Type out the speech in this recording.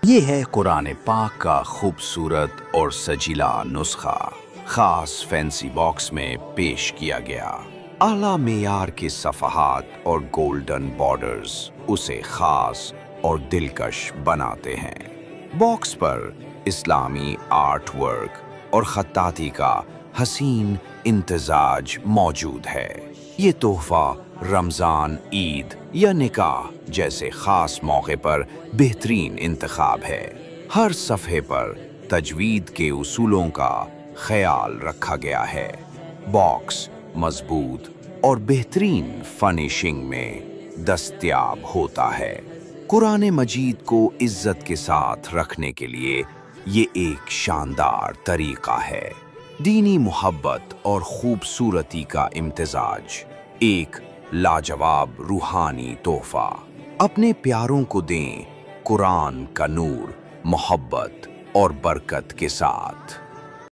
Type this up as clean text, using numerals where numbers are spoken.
یہ ہے قرآن پاک کا خوبصورت اور سجیلا نسخہ، خاص فینسی باکس میں پیش کیا گیا۔ اعلیٰ معیار کے صفحات اور گولڈن بارڈرز اسے خاص اور دلکش بناتے ہیں۔ باکس پر اسلامی آرٹ ورک اور خطاطی کا حسین امتزاج موجود ہے۔ یہ تحفہ رمضان، عید یا نکاح جیسے خاص موقع پر بہترین انتخاب ہے۔ ہر صفحے پر تجوید کے اصولوں کا خیال رکھا گیا ہے۔ باکس مضبوط اور بہترین فنیشنگ میں دستیاب ہوتا ہے۔ قرآن مجید کو عزت کے ساتھ رکھنے کے لیے یہ ایک شاندار طریقہ ہے۔ دینی محبت اور خوبصورتی کا امتزاج، ایک لاجواب روحانی تحفہ۔ اپنے پیاروں کو دیں قرآن کا نور، محبت اور برکت کے ساتھ۔